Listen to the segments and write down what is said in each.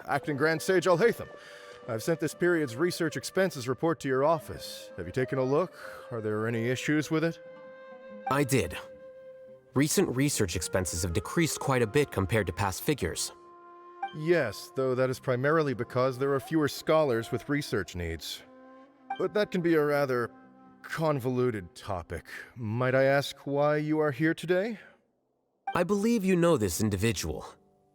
Acting Grand Sage Alhaitham. I've sent this period's research expenses report to your office. Have you taken a look? Are there any issues with it? I did. Recent research expenses have decreased quite a bit compared to past figures. Yes, though that is primarily because there are fewer scholars with research needs. But that can be a rather convoluted topic. Might I ask why you are here today? I believe you know this individual.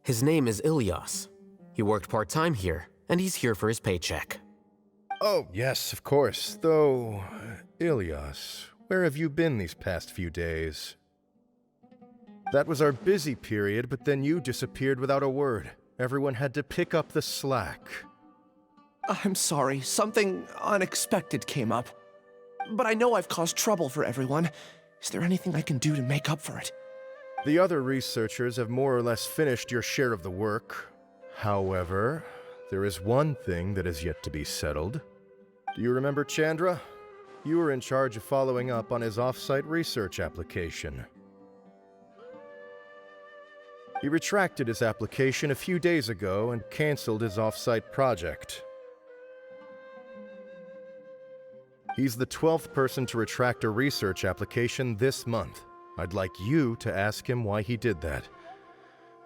His name is Ilias. He worked part-time here, and he's here for his paycheck. Oh, yes, of course. Though, Ilias, where have you been these past few days? That was our busy period, but then you disappeared without a word. Everyone had to pick up the slack. I'm sorry, something unexpected came up. But I know I've caused trouble for everyone. Is there anything I can do to make up for it? The other researchers have more or less finished your share of the work. However, there is one thing that is yet to be settled. Do you remember Chandra? You were in charge of following up on his off-site research application. He retracted his application a few days ago and canceled his off-site project. He's the 12th person to retract a research application this month. I'd like you to ask him why he did that.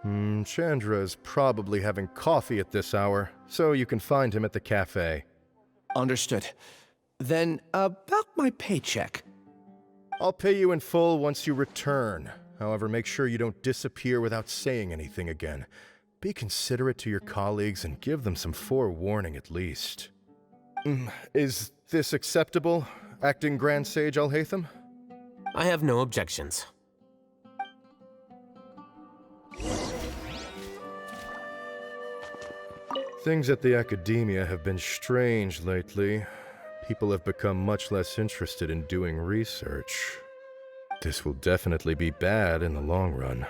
Chandra is probably having coffee at this hour, so you can find him at the cafe. Understood. Then, about my paycheck. I'll pay you in full once you return. However, make sure you don't disappear without saying anything again. Be considerate to your colleagues and give them some forewarning at least. Is this acceptable, Acting Grand Sage Alhaitham? I have no objections. Things at the academia have been strange lately. People have become much less interested in doing research. This will definitely be bad in the long run.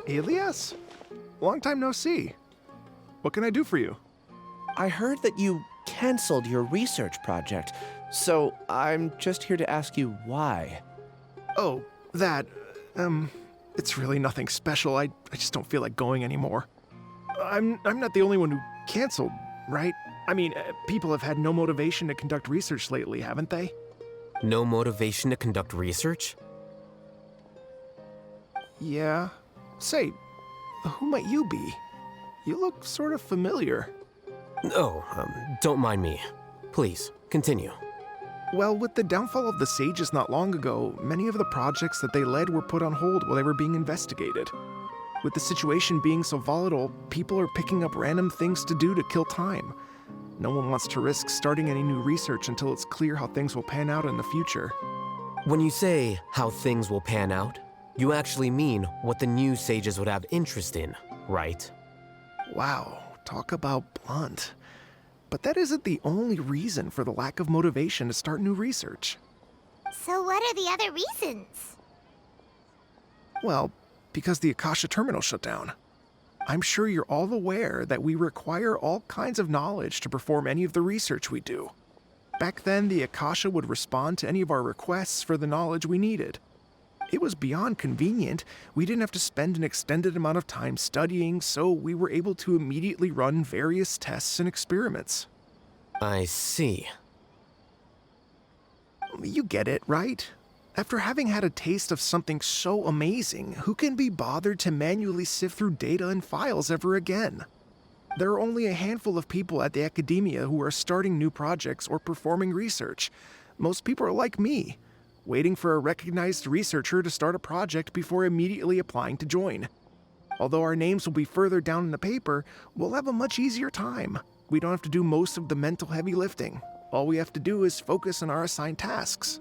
Ilias? Long time no see. What can I do for you? I heard that you canceled your research project, so I'm just here to ask you why. Oh, that, it's really nothing special. I just don't feel like going anymore. I'm not the only one who canceled, right? I mean, people have had no motivation to conduct research lately, haven't they? No motivation to conduct research? Yeah. Say, who might you be? You look sort of familiar. Oh, don't mind me. Please, continue. Well, with the downfall of the Sages not long ago, many of the projects that they led were put on hold while they were being investigated. With the situation being so volatile, people are picking up random things to do to kill time. No one wants to risk starting any new research until it's clear how things will pan out in the future. When you say how things will pan out, you actually mean what the new sages would have interest in, right? Wow, talk about blunt. But that isn't the only reason for the lack of motivation to start new research. So what are the other reasons? Well, because the Akasha terminal shut down. I'm sure you're all aware that we require all kinds of knowledge to perform any of the research we do. Back then, the Akasha would respond to any of our requests for the knowledge we needed. It was beyond convenient. We didn't have to spend an extended amount of time studying, so we were able to immediately run various tests and experiments. I see. You get it, right? After having had a taste of something so amazing, who can be bothered to manually sift through data and files ever again? There are only a handful of people at the academia who are starting new projects or performing research. Most people are like me, waiting for a recognized researcher to start a project before immediately applying to join. Although our names will be further down in the paper, we'll have a much easier time. We don't have to do most of the mental heavy lifting. All we have to do is focus on our assigned tasks.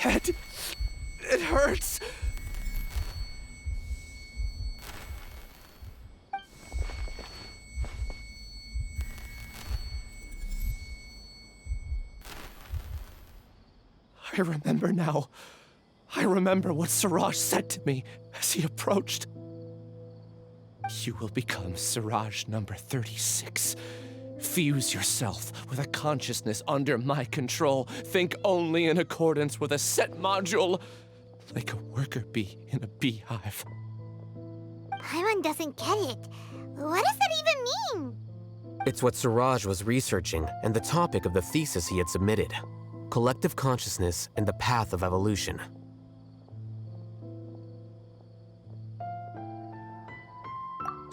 head. It hurts. I remember now. I remember what Siraj said to me as he approached. You will become Siraj number 36. Fuse yourself with a consciousness under my control. Think only in accordance with a set module, like a worker bee in a beehive. Paimon doesn't get it. What does that even mean? It's what Siraj was researching and the topic of the thesis he had submitted. Collective consciousness and the path of evolution.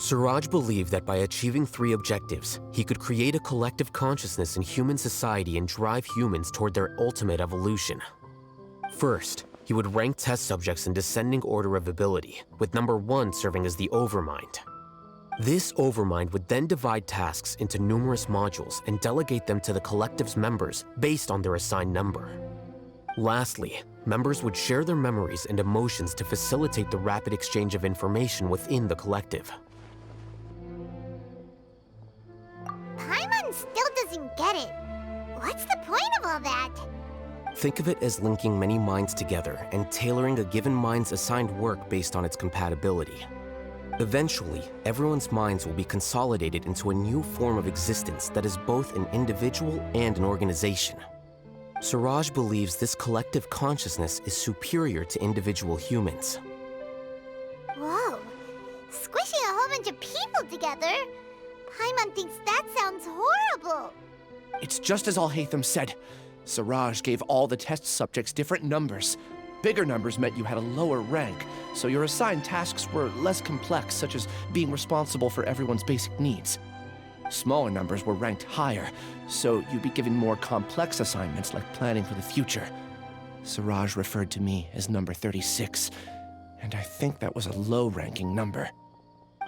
Siraj believed that by achieving 3 objectives, he could create a collective consciousness in human society and drive humans toward their ultimate evolution. First, he would rank test subjects in descending order of ability, with number 1 serving as the Overmind. This Overmind would then divide tasks into numerous modules and delegate them to the collective's members based on their assigned number. Lastly, members would share their memories and emotions to facilitate the rapid exchange of information within the collective. Paimon still doesn't get it. What's the point of all that? Think of it as linking many minds together and tailoring a given mind's assigned work based on its compatibility. Eventually, everyone's minds will be consolidated into a new form of existence that is both an individual and an organization. Siraj believes this collective consciousness is superior to individual humans. Whoa. Squishing a whole bunch of people together? Paimon thinks that sounds horrible. It's just as Al-Haytham said. Siraj gave all the test subjects different numbers. Bigger numbers meant you had a lower rank, so your assigned tasks were less complex, such as being responsible for everyone's basic needs. Smaller numbers were ranked higher, so you'd be given more complex assignments like planning for the future. Siraj referred to me as number 36, and I think that was a low-ranking number.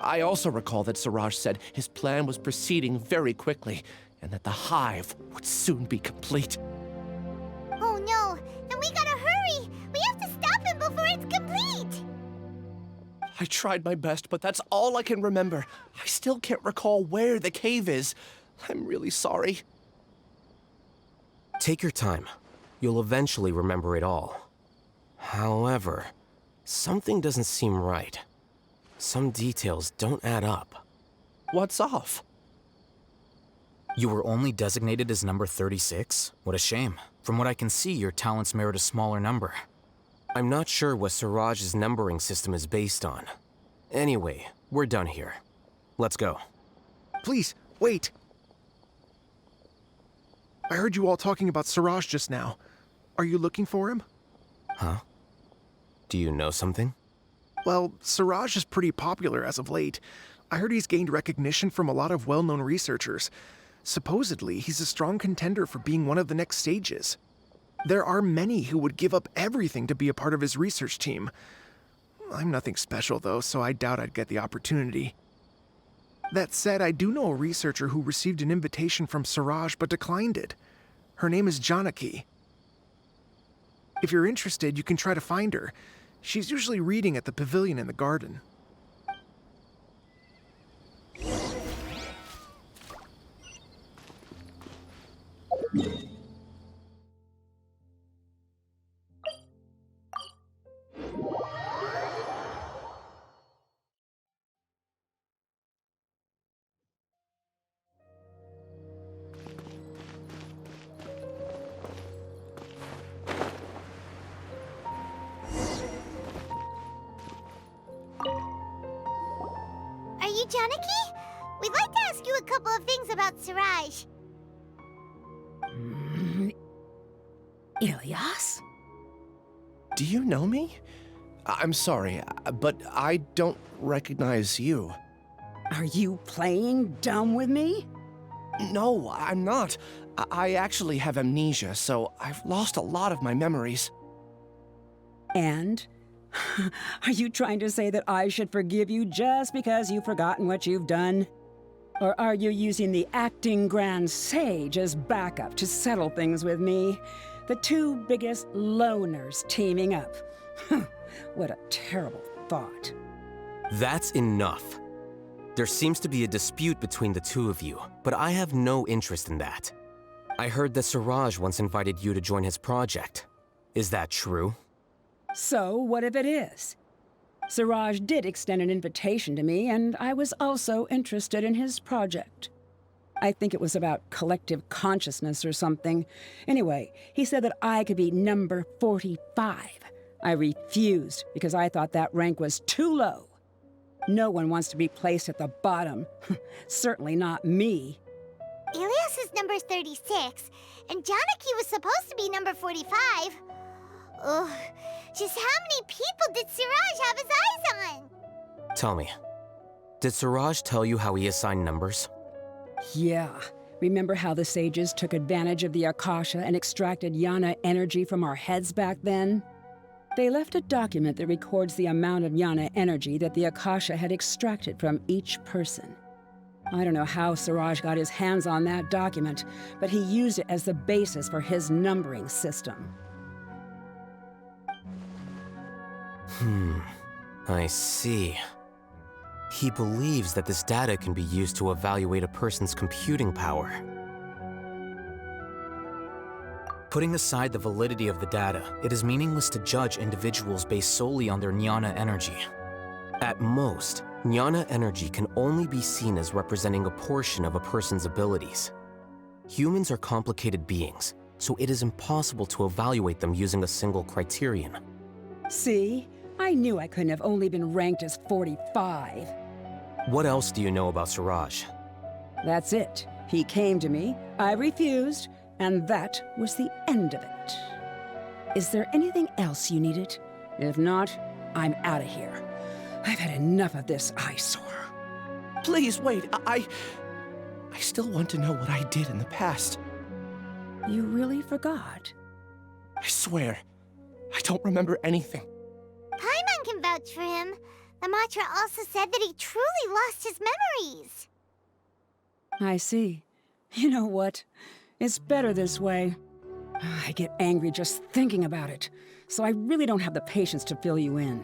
I also recall that Siraj said his plan was proceeding very quickly, and that the hive would soon be complete. Oh no, then we gotta hurry! We have to stop him before it's complete! I tried my best, but that's all I can remember. I still can't recall where the cave is. I'm really sorry. Take your time. You'll eventually remember it all. However, something doesn't seem right. Some details don't add up. What's off? You were only designated as number 36? What a shame. From what I can see, your talents merit a smaller number. I'm not sure what Siraj's numbering system is based on. Anyway, we're done here. Let's go. Please, wait. I heard you all talking about Siraj just now. Are you looking for him? Huh? Do you know something? Well, Siraj is pretty popular as of late. I heard he's gained recognition from a lot of well-known researchers. Supposedly, he's a strong contender for being one of the next sages. There are many who would give up everything to be a part of his research team. I'm nothing special, though, so I doubt I'd get the opportunity. That said, I do know a researcher who received an invitation from Siraj but declined it. Her name is Janaki. If you're interested, you can try to find her. She's usually reading at the pavilion in the garden. Are you Janaki? We'd like to ask you a couple of things about Siraj. Ilyas? Do you know me? I'm sorry, but I don't recognize you. Are you playing dumb with me? No, I'm not. I actually have amnesia, so I've lost a lot of my memories. And? Are you trying to say that I should forgive you just because you've forgotten what you've done? Or are you using the acting grand sage as backup to settle things with me? The two biggest loners teaming up. What a terrible thought. That's enough. There seems to be a dispute between the two of you, but I have no interest in that. I heard that Siraj once invited you to join his project. Is that true? So, what if it is? Siraj did extend an invitation to me, and I was also interested in his project. I think it was about collective consciousness or something. Anyway, he said that I could be number 45. I refused because I thought that rank was too low. No one wants to be placed at the bottom. Certainly not me. Ilias is number 36, and Janaki was supposed to be number 45. Ugh, just how many people did Siraj have his eyes on? Tell me, did Siraj tell you how he assigned numbers? Yeah. Remember how the sages took advantage of the Akasha and extracted Yana energy from our heads back then? They left a document that records the amount of Yana energy that the Akasha had extracted from each person. I don't know how Siraj got his hands on that document, but he used it as the basis for his numbering system. I see. He believes that this data can be used to evaluate a person's computing power. Putting aside the validity of the data, it is meaningless to judge individuals based solely on their jnana energy. At most, jnana energy can only be seen as representing a portion of a person's abilities. Humans are complicated beings, so it is impossible to evaluate them using a single criterion. See? I knew I couldn't have only been ranked as 45. What else do you know about Siraj? That's it. He came to me, I refused, and that was the end of it. Is there anything else you needed? If not, I'm out of here. I've had enough of this eyesore. Please, wait. I still want to know what I did in the past. You really forgot? I swear, I don't remember anything. Paimon can vouch for him. The mantra also said that he truly lost his memories. I see. You know what? It's better this way. I get angry just thinking about it, so I really don't have the patience to fill you in.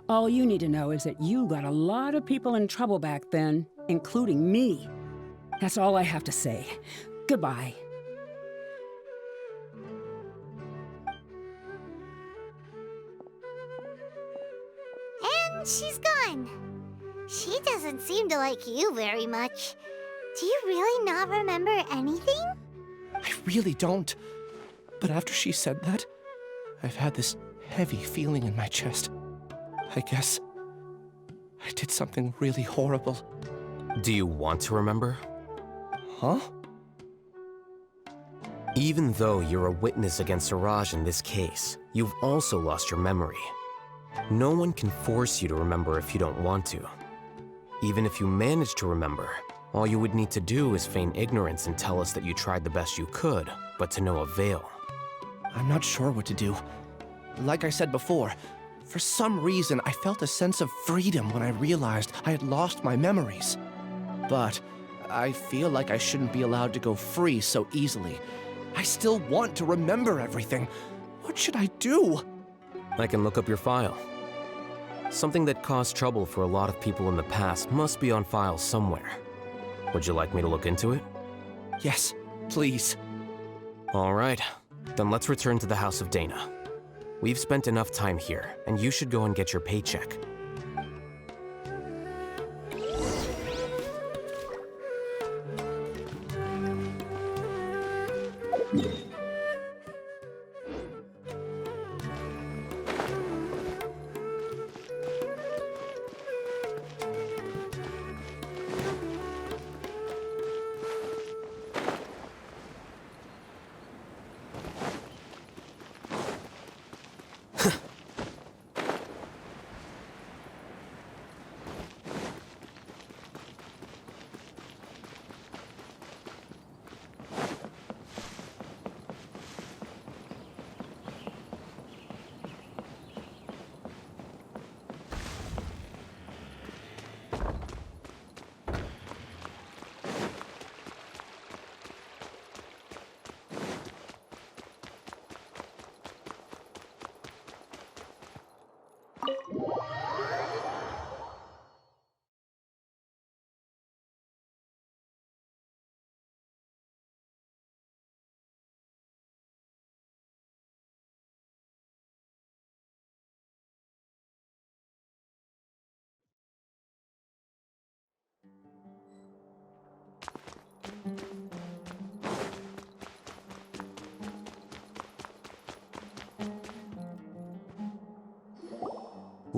All you need to know is that you got a lot of people in trouble back then, including me. That's all I have to say. Goodbye. And she's gone. She doesn't seem to like you very much. Do you really not remember anything? I really don't. But after she said that, I've had this heavy feeling in my chest. I guess I did something really horrible. Do you want to remember? Huh? Even though you're a witness against Siraj in this case, you've also lost your memory. No one can force you to remember if you don't want to. Even if you manage to remember, all you would need to do is feign ignorance and tell us that you tried the best you could, but to no avail. I'm not sure what to do. Like I said before, for some reason I felt a sense of freedom when I realized I had lost my memories. But I feel like I shouldn't be allowed to go free so easily. I still want to remember everything. What should I do? I can look up your file. Something that caused trouble for a lot of people in the past must be on file somewhere. Would you like me to look into it? Yes, please. All right, then let's return to the House of Dana. We've spent enough time here, and you should go and get your paycheck.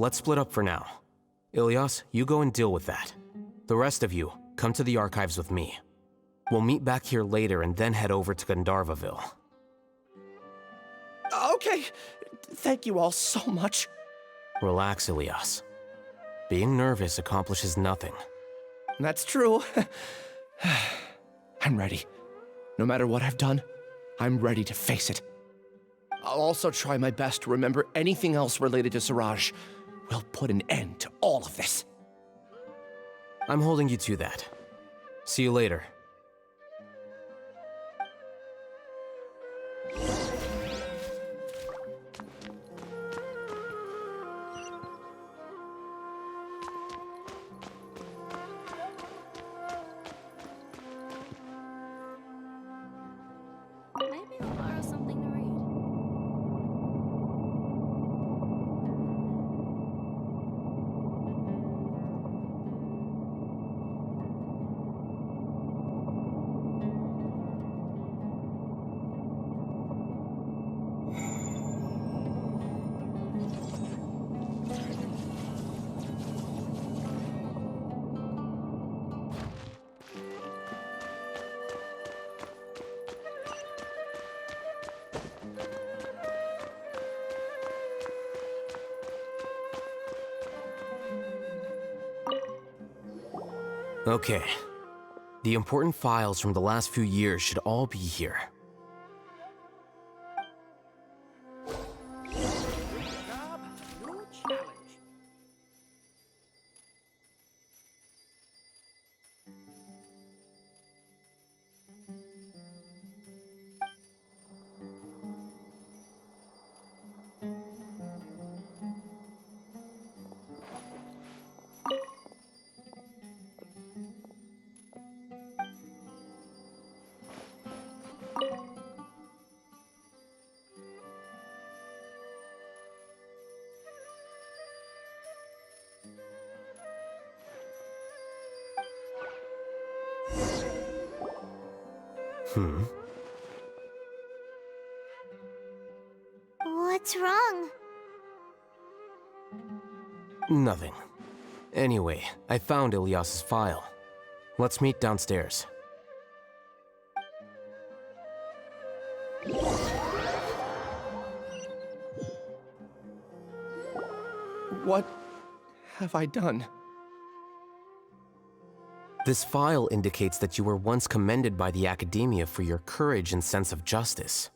let's split up for now. Ilias, you go and deal with that. The rest of you, come to the archives with me. We'll meet back here later and then head over to Gandharvaville. Okay. Thank you all so much. Relax, Ilias. Being nervous accomplishes nothing. That's true. I'm ready. No matter what I've done, I'm ready to face it. I'll also try my best to remember anything else related to Siraj. We'll put an end to all of this. I'm holding you to that. See you later. Maybe I'll borrow something to read. Okay. The important files from the last few years should all be here. What's wrong? Nothing. Anyway, I found Ilias's file. Let's meet downstairs. What have I done? This file indicates that you were once commended by the Academia for your courage and sense of justice.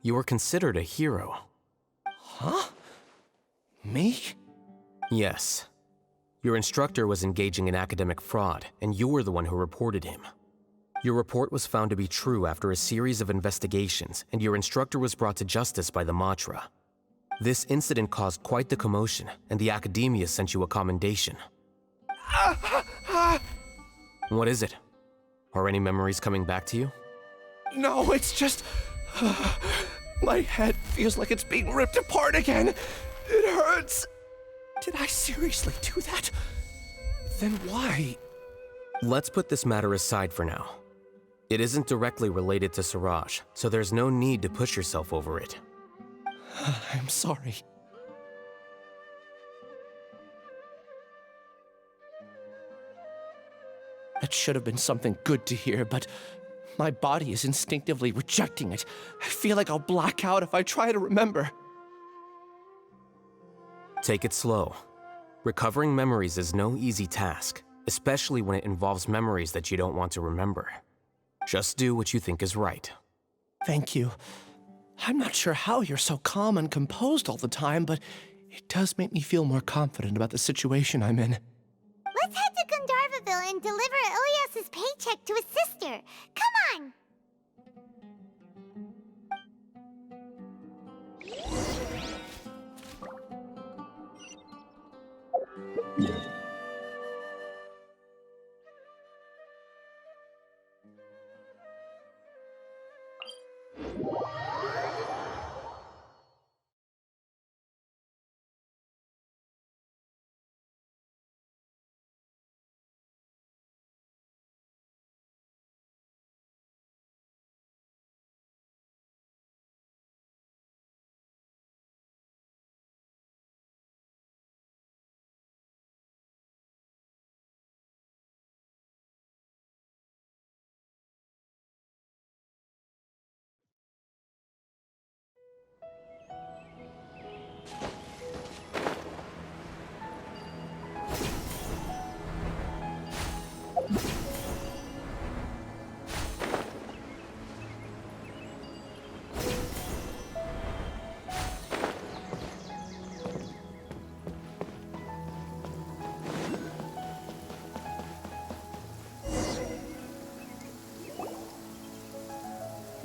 You were considered a hero. Huh? Me? Yes. Your instructor was engaging in academic fraud, and you were the one who reported him. Your report was found to be true after a series of investigations, and your instructor was brought to justice by the Matra. This incident caused quite the commotion, and the Academia sent you a commendation. What is it? Are any memories coming back to you? No, it's just... my head feels like it's being ripped apart again. It hurts. Did I seriously do that? Then why? Let's put this matter aside for now. It isn't directly related to Siraj, so there's no need to push yourself over it. I'm sorry. That should have been something good to hear, but my body is instinctively rejecting it. I feel like I'll black out if I try to remember. Take it slow. Recovering memories is no easy task, especially when it involves memories that you don't want to remember. Just do what you think is right. Thank you. I'm not sure how you're so calm and composed all the time, but it does make me feel more confident about the situation I'm in. Let's head to Gandharvaville and deliver Ilias's paycheck to his sister. Come on!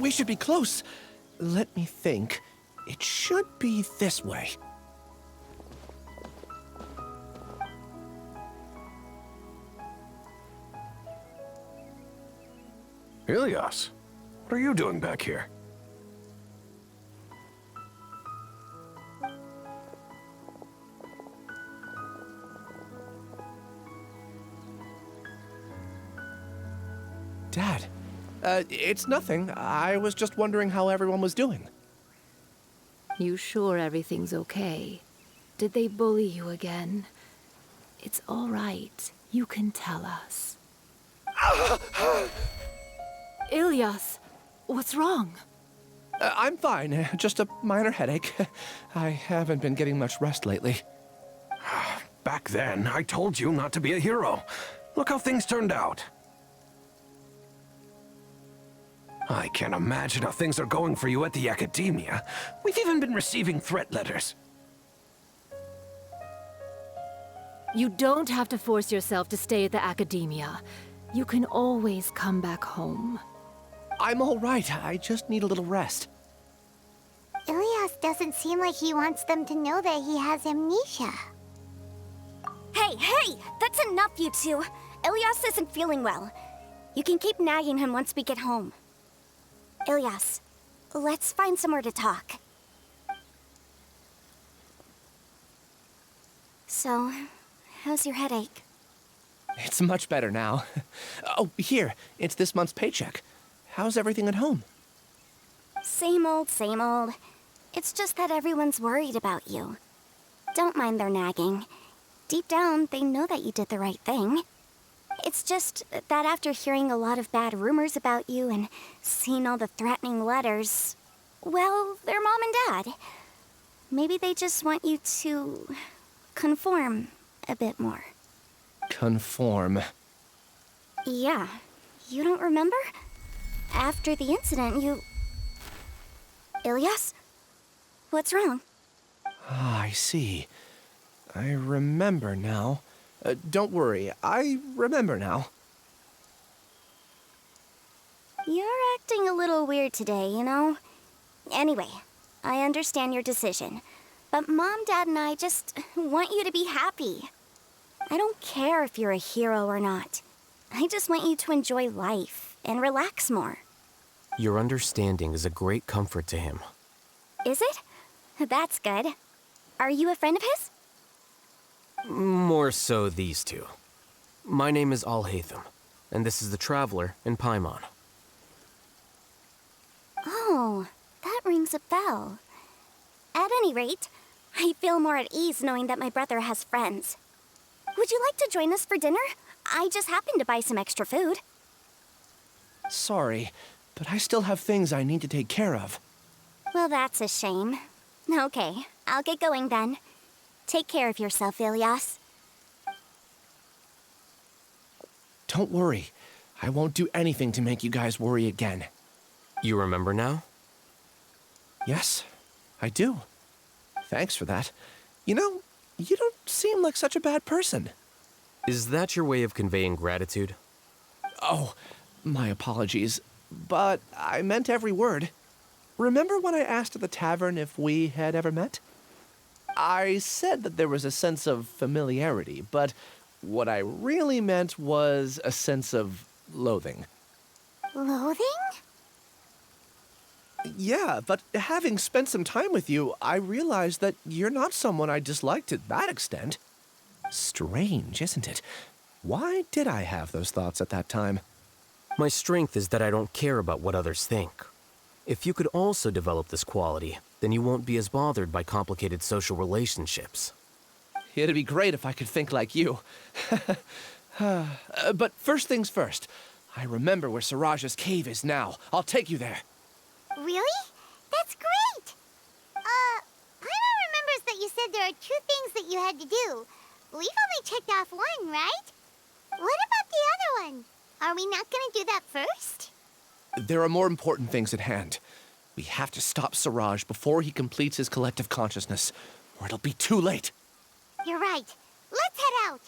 We should be close. Let me think. It should be this way. Ilias, what are you doing back here? Dad, it's nothing. I was just wondering how everyone was doing. You sure everything's okay? Did they bully you again? It's all right. You can tell us. Ilias, what's wrong? I'm fine. Just a minor headache. I haven't been getting much rest lately. Back then, I told you not to be a hero. Look how things turned out. I can't imagine how things are going for you at the Academia. We've even been receiving threat letters. You don't have to force yourself to stay at the Academia. You can always come back home. I'm all right. I just need a little rest. Ilias doesn't seem like he wants them to know that he has amnesia. Hey! That's enough, you two! Ilias isn't feeling well. You can keep nagging him once we get home. Ilias, let's find somewhere to talk. So, how's your headache? It's much better now. Oh, here. It's this month's paycheck. How's everything at home? Same old, same old. It's just that everyone's worried about you. Don't mind their nagging. Deep down, they know that you did the right thing. It's just that after hearing a lot of bad rumors about you and seeing all the threatening letters, well, they're mom and dad. Maybe they just want you to conform a bit more. Conform. Yeah. You don't remember? After the incident, you... Ilias? What's wrong? Ah, I see. I remember now. Don't worry, I remember now. You're acting a little weird today, you know? Anyway, I understand your decision. But Mom, Dad, and I just want you to be happy. I don't care if you're a hero or not. I just want you to enjoy life and relax more. Your understanding is a great comfort to him. Is it? That's good. Are you a friend of his? More so these two. My name is Alhaitham, and this is the Traveler in Paimon. Oh, that rings a bell. At any rate, I feel more at ease knowing that my brother has friends. Would you like to join us for dinner? I just happened to buy some extra food. Sorry, but I still have things I need to take care of. Well, that's a shame. Okay, I'll get going then. Take care of yourself, Ilias. Don't worry. I won't do anything to make you guys worry again. You remember now? Yes, I do. Thanks for that. You know, you don't seem like such a bad person. Is that your way of conveying gratitude? Oh, my apologies. But I meant every word. Remember when I asked at the tavern if we had ever met? I said that there was a sense of familiarity, but what I really meant was a sense of loathing. Loathing? Yeah, but having spent some time with you, I realized that you're not someone I dislike to that extent. Strange, isn't it? Why did I have those thoughts at that time? My strength is that I don't care about what others think. If you could also develop this quality, then you won't be as bothered by complicated social relationships. It'd be great if I could think like you. But first things first. I remember where Siraj's cave is now. I'll take you there. Really? That's great! Paimon remembers that you said there are 2 things that you had to do. We've only checked off 1, right? What about the other one? Are we not gonna do that first? There are more important things at hand. We have to stop Siraj before he completes his collective consciousness, or it'll be too late. You're right. Let's head out.